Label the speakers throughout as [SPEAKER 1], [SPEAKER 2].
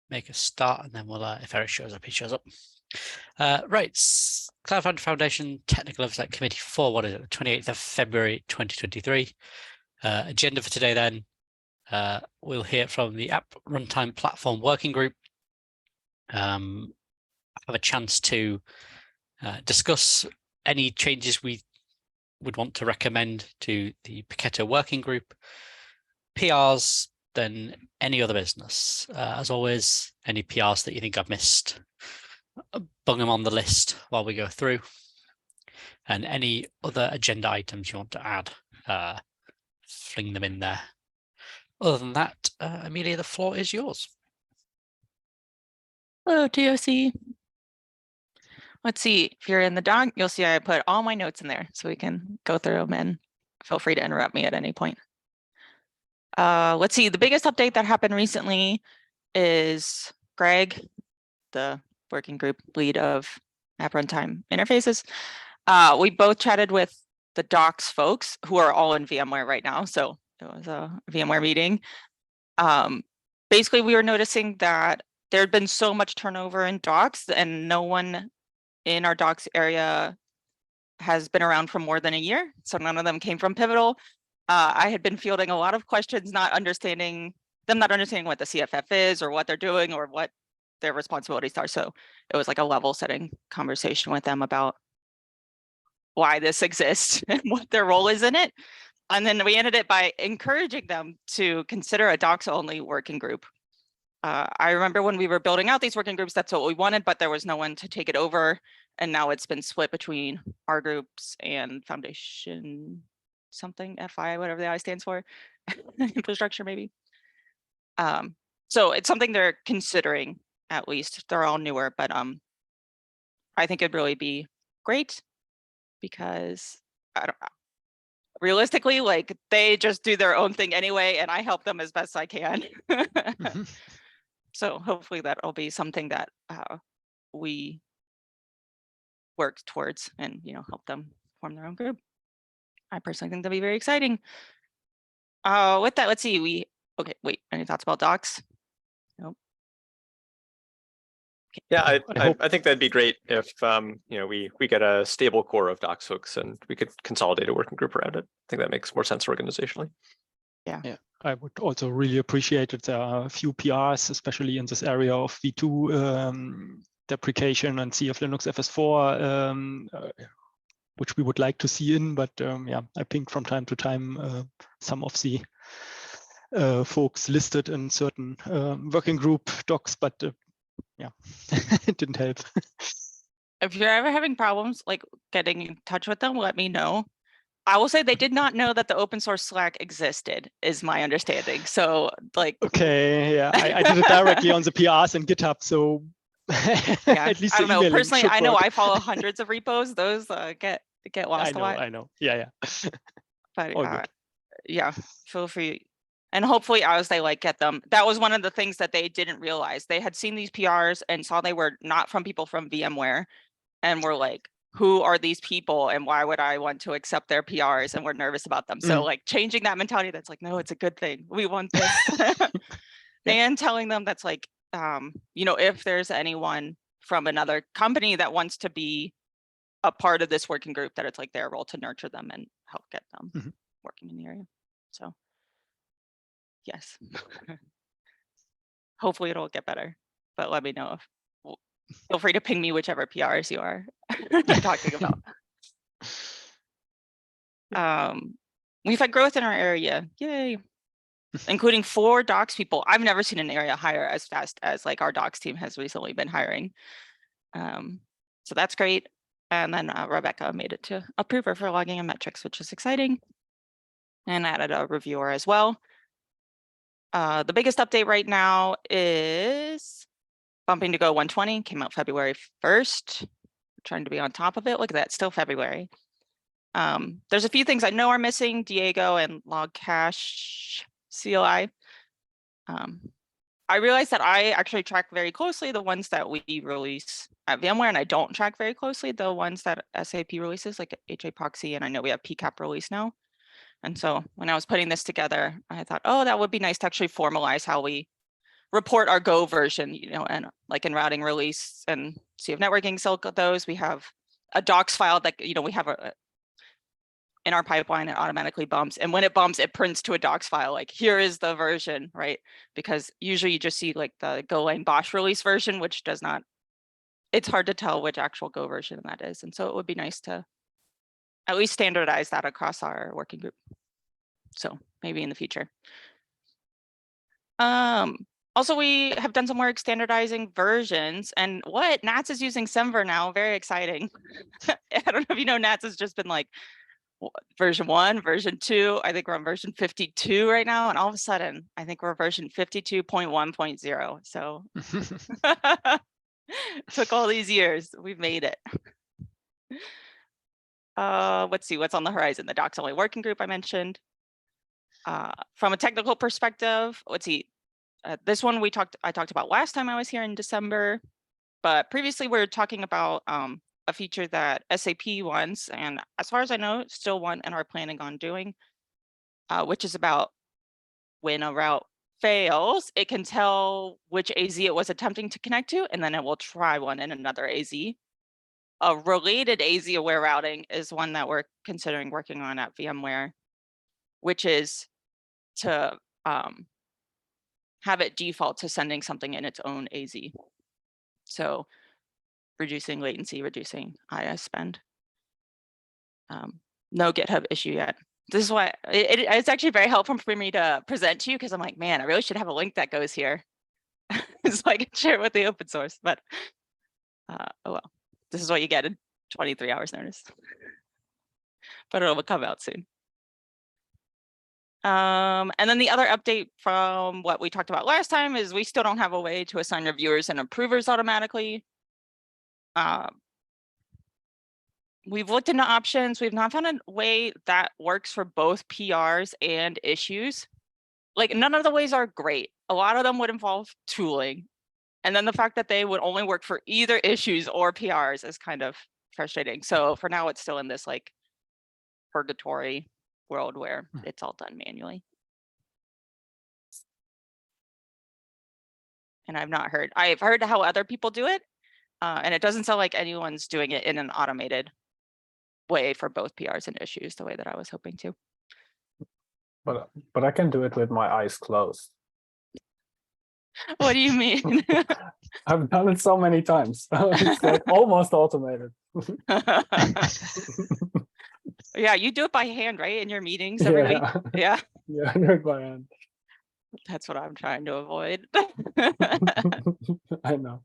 [SPEAKER 1] make a start, and then we'll, if Eric shows up, he shows up. Right, Cloud Foundation Technical Oversight Committee for, what is it, the 28th of February 2023. Agenda for today then, we'll hear from the App Runtime Platform Working Group. Have a chance to discuss any changes we would want to recommend to the Paquette Working Group, PRs, then any other business. As always, any PRs that you think I've missed, bung them on the list while we go through. And any other agenda items you want to add, fling them in there. Other than that, Amelia, the floor is yours.
[SPEAKER 2] Hello, TOC. Let's see, if you're in the doc, you'll see I put all my notes in there so we can go through them, and feel free to interrupt me at any point. Let's see, the biggest update that happened recently is Greg, the working group lead of App Runtime Interfaces. We both chatted with the docs folks who are all in VMware right now. So it was a VMware meeting. Basically, we were noticing that there had been so much turnover in docs, and no one in our docs area has been around for more than a year. So none of them came from Pivotal. I had been fielding a lot of questions, not understanding what the CFF is or what they're doing or what their responsibilities are. So it was like a level setting conversation with them about why this exists and what their role is in it. And then we ended it by encouraging them to consider a docs only working group. I remember when we were building out these working groups, that's what we wanted, but there was no one to take it over. And now it's been split between our groups and Foundation something, FI, whatever the I stands for, infrastructure maybe. So it's something they're considering, at least. They're all newer, but I think it'd really be great because realistically, like, they just do their own thing anyway, and I help them as best I can. So hopefully that'll be something that we work towards and, help them form their own group. I personally think that'd be very exciting. With that, let's see, okay, wait, any thoughts about docs? Nope. Okay.
[SPEAKER 3] Yeah, I think that'd be great if we get a stable core of docs folks and we could consolidate a working group around it. I think that makes more sense organizationally.
[SPEAKER 2] Yeah.
[SPEAKER 4] I would also really appreciate it. There are a few PRs, especially in this area of V2 deprecation and CF Linux FS4, which we would like to see in. But yeah, I pinged from time to time some of the folks listed in certain working group docs, but yeah, it didn't help.
[SPEAKER 2] If you're ever having problems like getting in touch with them, let me know. I will say they did not know that the open source Slack existed, is my understanding. So like,
[SPEAKER 4] okay, yeah, I did it directly on the PRs and GitHub. So
[SPEAKER 2] yeah,
[SPEAKER 4] at least
[SPEAKER 2] I don't know. Personally, I know
[SPEAKER 4] work.
[SPEAKER 2] I follow hundreds of repos. Those get lost a lot.
[SPEAKER 4] I know. Yeah.
[SPEAKER 2] But yeah, feel free. And hopefully as they get them, that was one of the things that they didn't realize. They had seen these PRs and saw they were not from people from VMware and were like, who are these people and why would I want to accept their PRs? And we're nervous about them. So like changing that mentality, that's like, no, it's a good thing. We want this. And telling them that's like, if there's anyone from another company that wants to be a part of this working group, that it's like their role to nurture them and help get them working in the area. So yes, hopefully it'll get better, but let me know if, feel free to ping me whichever PRs you are talking about. We've had growth in our area, yay, including 4 docs people. I've never seen an area hire as fast as like our docs team has recently been hiring. So that's great. And then Rebecca made it to approver for logging and metrics, which is exciting. And added a reviewer as well. The biggest update right now is bumping to go 120, came out February 1st. Trying to be on top of it. Look at that, still February. There's a few things I know are missing, Diego and log-cach-cli. I realized that I actually track very closely the ones that we release at VMware, and I don't track very closely the ones that SAP releases, like haproxy, and I know we have PCAP release now. And so when I was putting this together, I thought, oh, that would be nice to actually formalize how we report our Go version, and like in routing release and see if networking still got those. We have a docs file that, we have in our pipeline, it automatically bumps. And when it bumps, it prints to a docs file, like here is the version, right? Because usually you just see like the Golang Bosch release version, which does not, it's hard to tell which actual Go version that is. And so it would be nice to at least standardize that across our working group. So maybe in the future. Also, we have done some work standardizing versions, and what Nats is using semver now, very exciting. I don't know if you know, Nats has just been like version 1, version 2. I think we're on version 52 right now, and all of a sudden, I think we're version 52.1.0. So took all these years, we've made it. Let's see what's on the horizon. The docs only working group I mentioned. From a technical perspective, let's see. This one I talked about last time I was here in December, but previously we were talking about a feature that SAP wants, and as far as I know, still want and are planning on doing, which is about when a route fails, it can tell which AZ it was attempting to connect to, and then it will try one in another AZ. A related AZ aware routing is one that we're considering working on at VMware, which is to have it default to sending something in its own AZ. So reducing latency, reducing IS spend. No GitHub issue yet. This is why it's actually very helpful for me to present to you, because I'm like, man, I really should have a link that goes here so I can share it with the open source. But oh well, this is what you get in 23 hours notice. But it'll come out soon. And then the other update from what we talked about last time is we still don't have a way to assign reviewers and approvers automatically. We've looked into options. We've not found a way that works for both PRs and issues. Like, none of the ways are great. A lot of them would involve tooling. And then the fact that they would only work for either issues or PRs is kind of frustrating. So for now, it's still in this like purgatory world where it's all done manually. And I've heard how other people do it. And it doesn't sound like anyone's doing it in an automated way for both PRs and issues the way that I was hoping to.
[SPEAKER 5] But I can do it with my eyes closed.
[SPEAKER 2] What do you mean?
[SPEAKER 5] I've done it so many times. It's like almost automated.
[SPEAKER 2] Yeah, you do it by hand, right? In your meetings every week. Yeah.
[SPEAKER 5] Yeah, I do it by hand.
[SPEAKER 2] That's what I'm trying to avoid.
[SPEAKER 5] I know.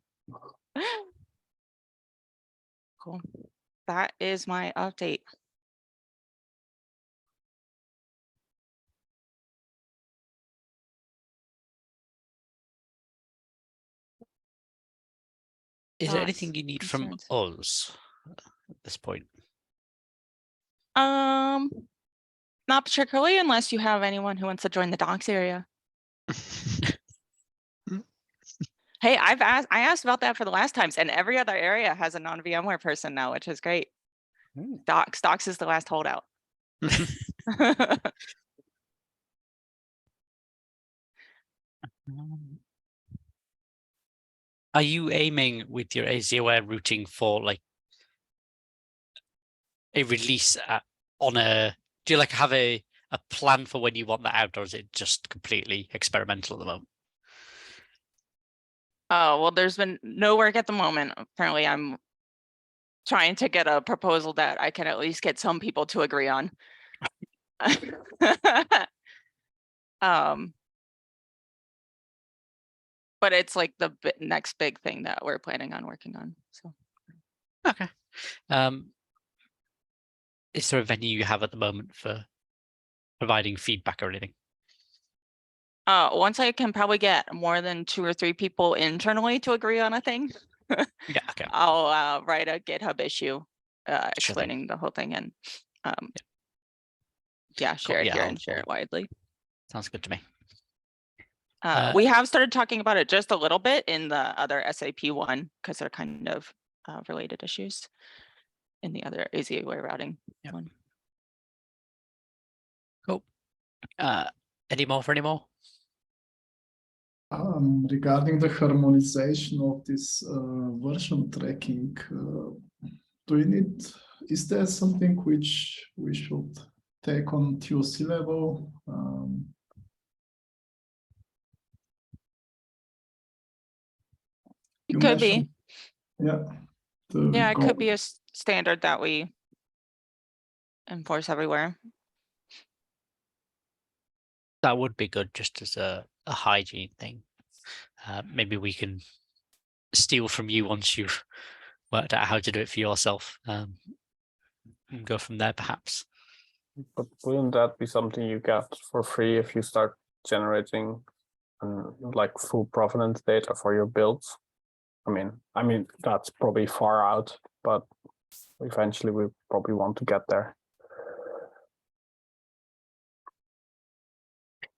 [SPEAKER 2] Cool. That is my update.
[SPEAKER 1] Is there
[SPEAKER 2] Thoughts,
[SPEAKER 1] anything you need from
[SPEAKER 2] concerns?
[SPEAKER 1] us at this point?
[SPEAKER 2] Not particularly, unless you have anyone who wants to join the docs area. Hey, I asked about that for the last times, and every other area has a non-VMware person now, which is great. Docs is the last holdout.
[SPEAKER 1] Are you aiming with your AZ-aware routing for like a release on a? Do you like have a plan for when you want that out, or is it just completely experimental at the moment?
[SPEAKER 2] Oh, well, there's been no work at the moment. Apparently, I'm trying to get a proposal that I can at least get some people to agree on. But it's like the next big thing that we're planning on working on. So
[SPEAKER 1] okay. Is there a venue you have at the moment for providing feedback or anything?
[SPEAKER 2] Once I can probably get more than 2 or 3 people internally to agree on a thing,
[SPEAKER 1] Yeah, okay.
[SPEAKER 2] I'll write a GitHub issue explaining the whole thing and yeah, share it here and share it widely.
[SPEAKER 1] Sounds good to me.
[SPEAKER 2] We have started talking about it just a little bit in the other SAP one because they're kind of related issues in the other AZ-aware routing one.
[SPEAKER 1] Cool. Any more for any more?
[SPEAKER 6] Regarding the harmonization of this version tracking, is there something which we should take on TOC level?
[SPEAKER 2] It could be.
[SPEAKER 6] Yeah.
[SPEAKER 2] Yeah, it could be a standard that we enforce everywhere.
[SPEAKER 1] That would be good just as a hygiene thing. Maybe we can steal from you once you've worked out how to do it for yourself. And go from there, perhaps.
[SPEAKER 7] But wouldn't that be something you get for free if you start generating like full provenance data for your builds? I mean that's probably far out, but eventually we probably want to get there.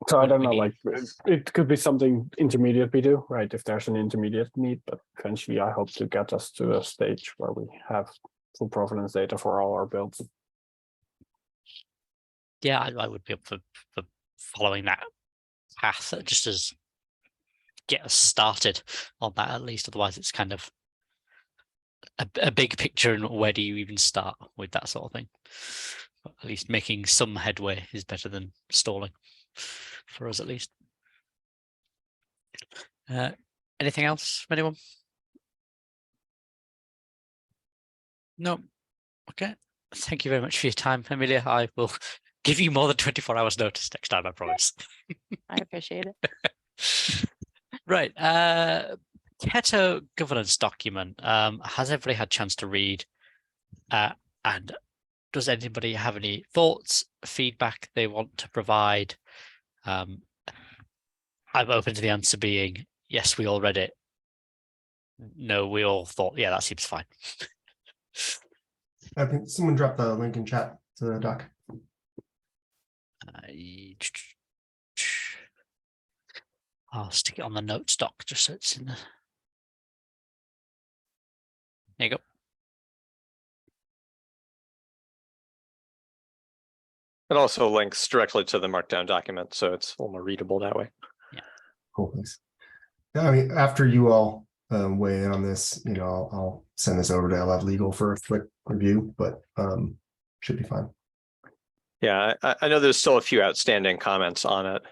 [SPEAKER 7] So I don't know, like it could be something intermediate we do, right? If there's an intermediate need, but eventually I hope to get us to a stage where we have full provenance data for all our builds.
[SPEAKER 1] Yeah, I would be up for following that path, just as get us started on that at least. Otherwise, it's kind of a big picture, and where do you even start with that sort of thing? But at least making some headway is better than stalling, for us at least. Anything else from anyone? No. Okay. Thank you very much for your time, Amelia. I will give you more than 24 hours notice next time, I promise.
[SPEAKER 2] I appreciate it.
[SPEAKER 1] Right. Keto governance document. Has everybody had a chance to read? And does anybody have any thoughts, feedback they want to provide? I'm open to the answer being, yes, we all read it. No, we all thought, yeah, that seems fine.
[SPEAKER 8] I think someone dropped the link in chat to the doc.
[SPEAKER 1] I'll stick it on the notes doc just so it's in the. There you go.
[SPEAKER 3] It also links directly to the Markdown document, so it's a little more readable that way.
[SPEAKER 8] Cool, thanks. Yeah, I mean, after you all weigh in on this, you know, I'll send this over to LF Legal for a quick review, but should be fine.
[SPEAKER 3] Yeah, I know there's still a few outstanding comments on it.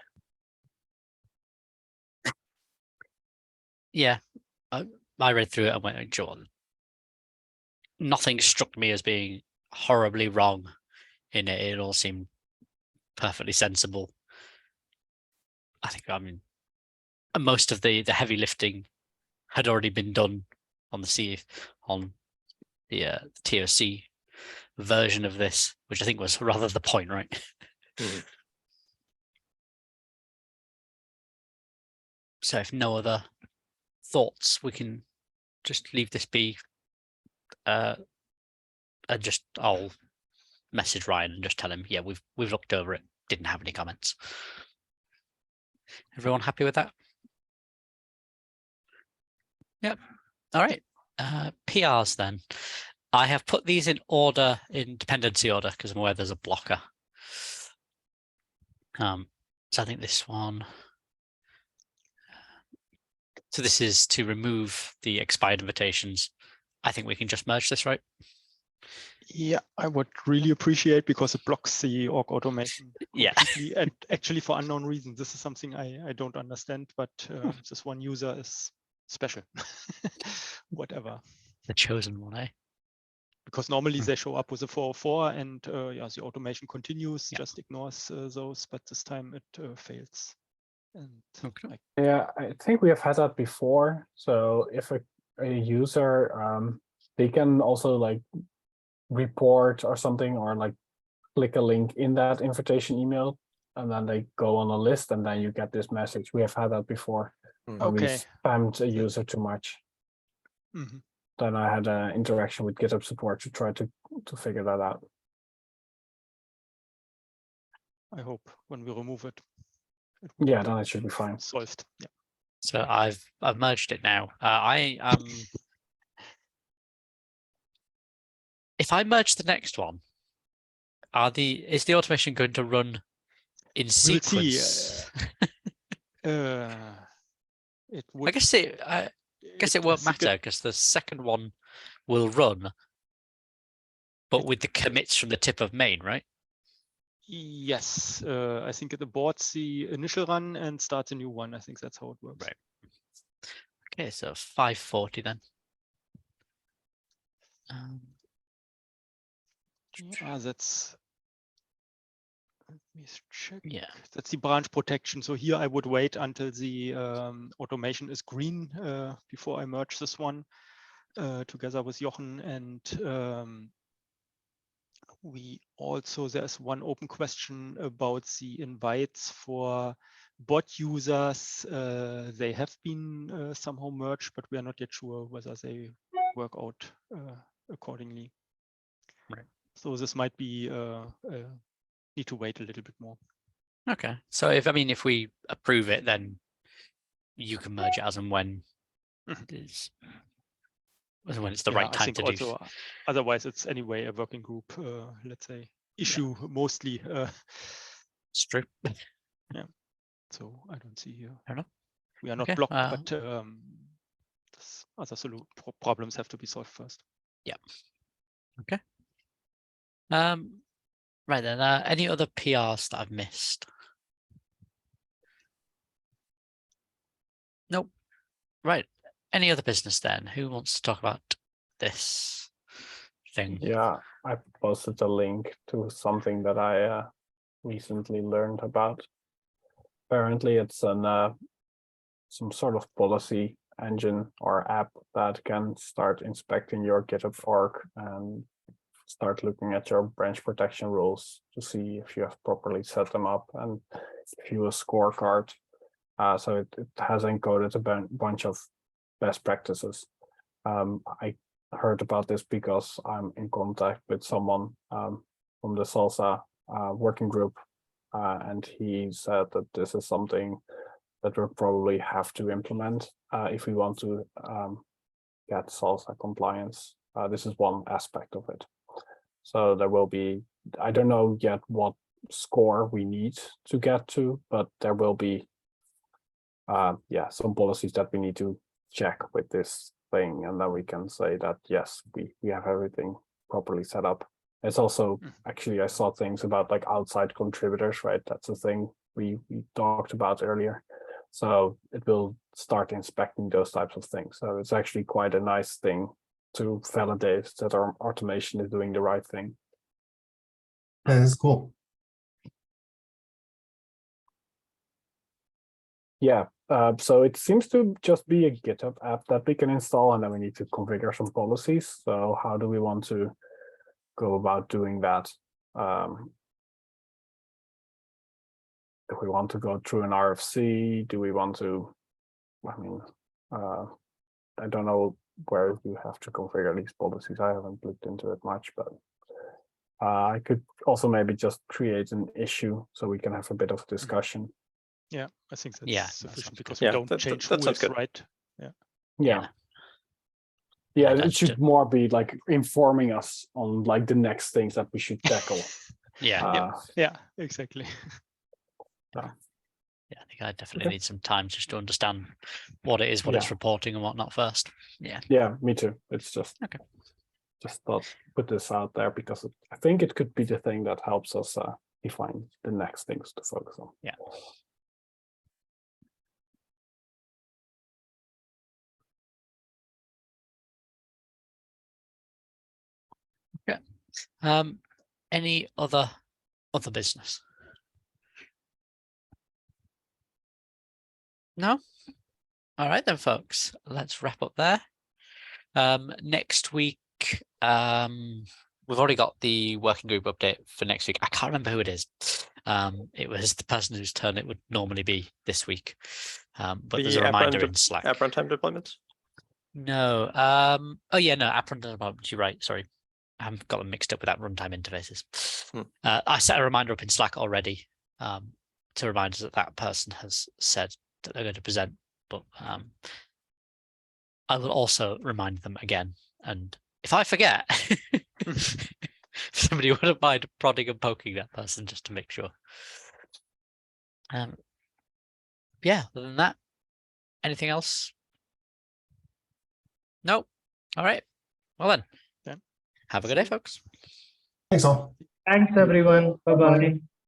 [SPEAKER 1] Yeah, I read through it and went, John. Nothing struck me as being horribly wrong in it. It all seemed perfectly sensible. I think, I mean, most of the heavy lifting had already been done on the TOC version of this, which I think was rather the point, right?
[SPEAKER 3] Mm-hmm.
[SPEAKER 1] So if no other thoughts, we can just leave this be, and I'll message Ryan and just tell him, yeah, we've looked over it, didn't have any comments. Everyone happy with that? Yep. All right. PRs then. I have put these in order, in dependency order, because I'm aware there's a blocker. So I think this one. So this is to remove the expired invitations. I think we can just merge this, right?
[SPEAKER 4] Yeah, I would really appreciate, because it blocks the org automation.
[SPEAKER 1] Yeah.
[SPEAKER 4] completely. And actually, for unknown reasons, this is something I don't understand, but this one user is special. Whatever.
[SPEAKER 1] The chosen one, eh?
[SPEAKER 4] Because normally they show up with a 404, and yeah, the automation continues,
[SPEAKER 1] Yeah.
[SPEAKER 4] just ignores those, but this time it fails. And
[SPEAKER 1] Okay.
[SPEAKER 7] Yeah, I think we have had that before. So if a user, they can also like report or something, or like click a link in that invitation email, and then they go on a list, and then you get this message. We have had that before. When we
[SPEAKER 4] okay.
[SPEAKER 7] spammed a user too much.
[SPEAKER 4] Mhm.
[SPEAKER 7] Then I had an interaction with GitHub support to try to figure that out.
[SPEAKER 4] I hope when we remove it.
[SPEAKER 7] Yeah, then it should be fine.
[SPEAKER 4] Solved. Yeah.
[SPEAKER 1] So I've merged it now. If I merge the next one, is the automation going to run in
[SPEAKER 4] We'll see.
[SPEAKER 1] sequence?
[SPEAKER 4] It
[SPEAKER 1] I
[SPEAKER 4] would.
[SPEAKER 1] guess it won't matter because the second one will run, but with the commits from the tip of main, right?
[SPEAKER 4] Yes, I think it aborts the initial run and starts a new one. I think that's how it works.
[SPEAKER 1] Right. Okay, so 540 then.
[SPEAKER 4] That's. Let me check.
[SPEAKER 1] Yeah.
[SPEAKER 4] That's the branch protection. So here I would wait until the automation is green before I merge this one together with Jochen. And we also, there's one open question about the invites for bot users. They have been somehow merged, but we are not yet sure whether they work out accordingly.
[SPEAKER 1] Right.
[SPEAKER 4] So this might be need to wait a little bit more.
[SPEAKER 1] Okay, so if we approve it, then you can merge it as and when it's the right
[SPEAKER 4] I
[SPEAKER 1] time
[SPEAKER 4] think
[SPEAKER 1] to
[SPEAKER 4] also,
[SPEAKER 1] do.
[SPEAKER 4] otherwise it's anyway a working group, let's say, issue mostly.
[SPEAKER 1] It's true.
[SPEAKER 4] So I don't see here.
[SPEAKER 1] Fair enough.
[SPEAKER 4] We are not
[SPEAKER 1] Okay,
[SPEAKER 4] blocked, but other problems have to be solved first.
[SPEAKER 1] Yeah. Okay. Right then. Any other PRs that I've missed? Nope. Right. Any other business then? Who wants to talk about this thing?
[SPEAKER 7] Yeah, I posted a link to something that I recently learned about. Apparently, it's some sort of policy engine or app that can start inspecting your GitHub org and start looking at your branch protection rules to see if you have properly set them up and give you a scorecard. So it has encoded a bunch of best practices. I heard about this because I'm in contact with someone from the Salsa working group, and he said that this is something that we'll probably have to implement if we want to get Salsa compliance. This is one aspect of it. So there will be, I don't know yet what score we need to get to, but there will be some policies that we need to check with this thing, and then we can say that yes, we have everything properly set up. It's also actually, I saw things about like outside contributors, right? That's a thing we talked about earlier. So it will start inspecting those types of things. So it's actually quite a nice thing to validate that our automation is doing the right thing.
[SPEAKER 8] That is cool.
[SPEAKER 7] Yeah, so it seems to just be a GitHub app that we can install, and then we need to configure some policies. So how do we want to go about doing that? If we want to go through an RFC, do we want to, I don't know where you have to configure these policies. I haven't looked into it much, but I could also maybe just create an issue so we can have a bit of discussion.
[SPEAKER 4] Yeah, I think that's sufficient because
[SPEAKER 3] we
[SPEAKER 4] don't change
[SPEAKER 3] that sounds
[SPEAKER 4] rules,
[SPEAKER 3] good.
[SPEAKER 4] right?
[SPEAKER 7] Yeah,
[SPEAKER 1] Yeah,
[SPEAKER 7] it should more be like informing us on like the next things that we should tackle.
[SPEAKER 1] Yeah.
[SPEAKER 4] Yeah, exactly.
[SPEAKER 1] Yeah, I think I definitely need some time just to understand what it is, what it's reporting and whatnot first.
[SPEAKER 7] Yeah, me too. It's just
[SPEAKER 1] okay.
[SPEAKER 7] Just thought put this out there because I think it could be the thing that helps us define the next things to focus on.
[SPEAKER 1] Yeah. Okay. Any other business? No? All right then, folks. Let's wrap up there. Next week, we've already got the working group update for next week. I can't remember who it is. It was the person whose turn it would normally be this week. But there's a reminder in Slack.
[SPEAKER 3] App runtime deployments?
[SPEAKER 1] No. Oh yeah, no, app runtime deployments. You're right. Sorry. I haven't got them mixed up with that runtime interfaces. I set a reminder up in Slack already to remind us that person has said that they're going to present, but I will also remind them again. And if I forget, somebody wouldn't mind prodding and poking that person just to make sure. Yeah, other than that, Anything else? No. All right. Well then.
[SPEAKER 4] Yeah.
[SPEAKER 1] Have a good day, folks.
[SPEAKER 8] Thanks all.
[SPEAKER 9] Thanks, everyone. Bye-bye.